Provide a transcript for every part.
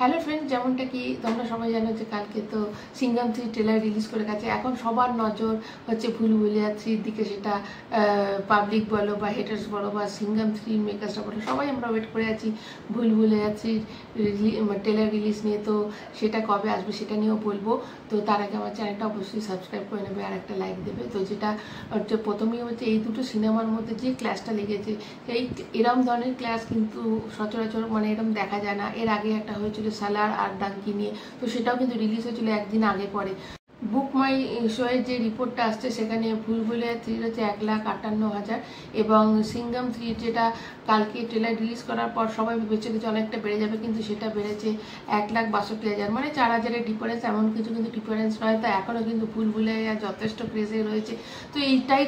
Hello friend, যেমনটা কি তোমরা সবাই জানো যে কালকে তো সিঙ্ঘম 3 ট্রেলার রিলিজ করে গেছে। এখন সবার নজর হচ্ছে ভুলভুলিয়া 3 দিকে, সেটা পাবলিক বলো বা হেটার্স বলো বা সিঙ্ঘম 3 মেকার্সরা বলো, সবাই আমরা ওয়েট করে আছি ভুলভুলিয়া 3 ট্রেলার রিলিজ নিয়ে। তো সেটা কবে আসবে সেটা নিয়েও বলবো। তো তার আগে আমার চ্যানেলটা অবশ্যই সাবস্ক্রাইব করে নেবে আর একটা লাইক দেবে। তো যেটা হচ্ছে প্রথমেই হচ্ছে এই দুটো সিনেমার মধ্যে যে ক্লাসটা লেগেছে, এরম ধরনের ক্লাস কিন্তু সচরাচর মানে এরকম দেখা যায় না। এর আগে একটা হয়েছিল সালার আর ডাঙ্কি নিয়ে, তো সেটাও কিন্তু রিলিজ হয়েছিল একদিন আগে পরে। বুক মাই শোয়ের যে রিপোর্টটা আসছে সেখানে ভুলভুলিয়া 3 হচ্ছে 1,58,000 এবং সিঙ্ঘম 3 যেটা কালকে ট্রেলার রিলিজ করার পর সবাই ভেবেছিল যে অনেকটা বেড়ে যাবে, কিন্তু সেটা বেড়েছে 1,62,000, মানে 4,000-এর ডিফারেন্স। এমন কিছু কিন্তু ডিফারেন্স নয়। তো এখনও কিন্তু ভুলভুলিয়া যথেষ্ট ক্রেজে রয়েছে। তো এইটাই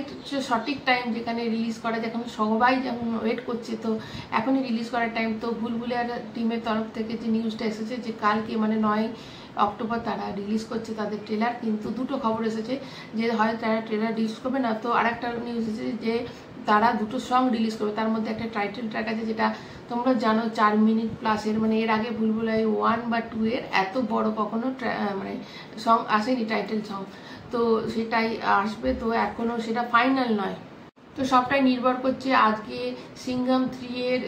সঠিক টাইম যেখানে রিলিজ করা যায়, এখন সবাই যখন ওয়েট করছে, তো এখনই রিলিজ করার টাইম। তো ভুলভুলিয়ার টিমের তরফ থেকে যে নিউজটা এসেছে যে কালকে মানে 9 অক্টোবর তারা রিলিজ করছে তাদের ট্রেলার। কিন্তু দুটো খবর এসেছে যে হয় তারা ট্রেলার রিলিজ করবে না, তো আরেকটা নিউজ এসেছে যে তারা দুটো সং রিলিজ করবে। তার মধ্যে একটা টাইটেল ট্র্যাক আছে যেটা তোমরা জানো 4 মিনিট প্লাসের, মানে এর আগে ভুলভুলিয়া 1 বা 2 এর এত বড় কখনো মানে সং আসেনি, টাইটেল সং। তো সেটাই আসবে, তো এখনো সেটা ফাইনাল নয়। তো সবটাই নির্ভর করছে আজকে সিঙ্ঘম 3 এর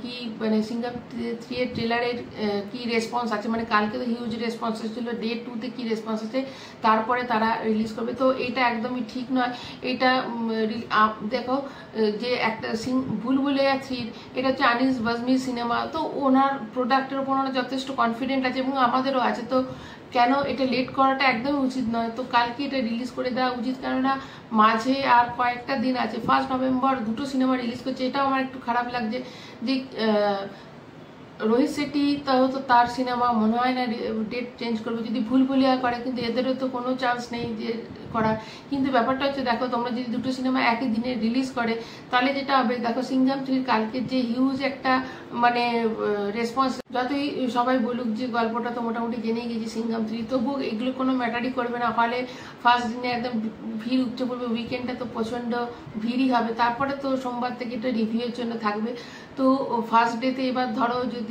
কি মানে সিঙ্ঘম 3 এর ট্রেলারের কি রেসপন্স আছে। মানে কালকে তো হিউজ রেসপন্স এসেছিল, ডে 2-তে কি রেসপন্স আছে তারপরে তারা রিলিজ করবে। তো এটা একদমই ঠিক নয়। এটা দেখো যে একটা ভুলভুলিয়া 3 এটা হচ্ছে আনিস বাজমির সিনেমা, তো ওনার প্রোডাক্টের উপর ওনার যথেষ্ট কনফিডেন্ট আছে এবং আমাদেরও আছে। তো কেন এটা লেট করাটা একদমই উচিত নয়। তো কালকে এটা রিলিজ করে দেওয়া উচিত, কেননা মাঝে আর কয়েকটা দিন আছে। 1 নভেম্বর দুটো সিনেমা রিলিজ করছে। এটাও আমার একটু খারাপ লাগছে যে রোহিত শেট্টি তো তার সিনেমা মনে হয় না ডেট চেঞ্জ করবে। যদি ভুলভুলিয়া করে, কিন্তু এদেরও তো কোনো চান্স নেই যে করার। কিন্তু ব্যাপারটা হচ্ছে দেখো, তোমরা যদি দুটো সিনেমা একই দিনে রিলিজ করে তাহলে যেটা হবে, দেখো সিঙ্ঘম 3 কালকে যে হিউজ একটা মানে রেসপন্স, যতই সবাই বলুক যে গল্পটা তো মোটামুটি জেনেই গেছি সিঙ্ঘম 3, তবুও এগুলো কোনো ম্যাটারই করবে না। হলে ফার্স্ট দিনে একদম ভিড় উঠছে পড়বে, উইকেন্ডটা তো প্রচণ্ড ভিড়ই হবে। তারপরে তো সোমবার থেকে এটা রিভিউয়ের জন্য থাকবে। তো ফার্স্ট ডেতে এবার ধরো যদি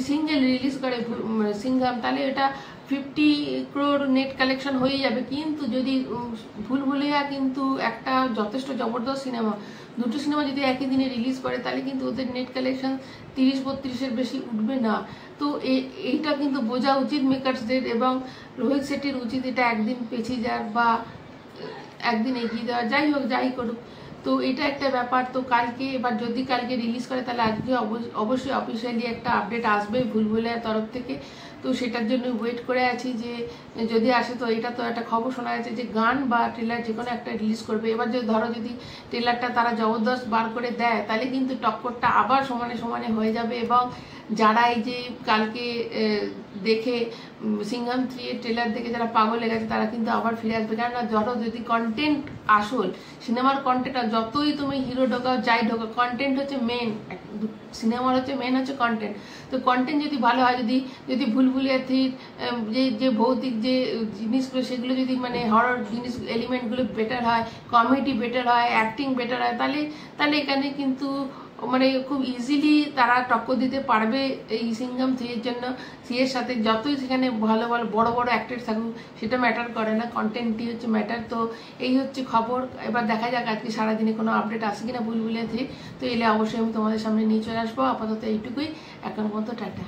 সিঙ্গেল রিলিজ করে সিঙ্ঘম, তাহলে এটা 50 crore নেট কালেকশন হয়ে যাবে। কিন্তু যদি ভুলভুলিয়া কিন্তু একটা যথেষ্ট জবরদস্ত সিনেমা, দুটো সিনেমা যদি একই দিনে রিলিজ করে তাহলে কিন্তু ওদের নেট কালেকশন 30-32-এর বেশি উঠবে না। তো এইটা কিন্তু বোঝা উচিত মেকার্সদের, এবং রোহিত শেট্টির উচিত এটা একদিন পেছিয়ে যাওয়ার বা একদিন এগিয়ে দেওয়া, যাই হোক যাই করুক। তো এটা একটা ব্যাপার। তো কালকে এবার যদি কালকে রিলিজ করে তাহলে আজকে অবশ্যই অফিসিয়ালি একটা আপডেট আসবে ভুলভুলিয়ার তরফ থেকে। তো সেটার জন্য ওয়েট করে আছি যে যদি আসে। তো এটা তো একটা খবর শোনা যাচ্ছে যে গান বা ট্রেলার যে কোনো একটা রিলিজ করবে। এবার যদি ধরো যদি ট্রেলারটা তারা জবরদস্ত বার করে দেয় তাহলে কিন্তু টক্করটা আবার সমানে সমানে হয়ে যাবে, এবং যারা এই যে কালকে দেখে সিঙ্ঘম 3 এর ট্রেলার দেখে যারা পাগল লেগে গেছে তারা কিন্তু আবার ফিরে আসবে। কেননা ধরো যদি কন্টেন্ট আসল সিনেমার কন্টেন্ট, আর যতই তুমি হিরো ঢোকাও যাই ঢোকাও, কন্টেন্ট হচ্ছে মেন। সিনেমার হচ্ছে মেন হচ্ছে কন্টেন্ট। তো কন্টেন্ট যদি ভালো হয়, যদি ভুলভুলিয়া 3 যে ভৌতিক যে জিনিসগুলো সেগুলো যদি মানে হরর জিনিস এলিমেন্টগুলো বেটার হয়, কমেডি বেটার হয়, অ্যাক্টিং বেটার হয়, তাহলে এখানে কিন্তু মানে খুব ইজিলি তারা টক্কর দিতে পারবে এই সিঙ্ঘম 3 এর জন্য। 3 এর সাথে যতই সেখানে ভালো ভালো বড় বড় অ্যাক্টর থাকুক সেটা ম্যাটার করে না, কন্টেন্টই হচ্ছে ম্যাটার। তো এই হচ্ছে খবর। এবার দেখা যাক আজকে সারাদিনে কোনো আপডেট আসে কিনা ভুলভুলিয়া 3। তো এলে অবশ্যই আমি তোমাদের সামনে নিয়ে চলে আসবো। আপাতত এইটুকুই, এখন পর্যন্ত টাটা।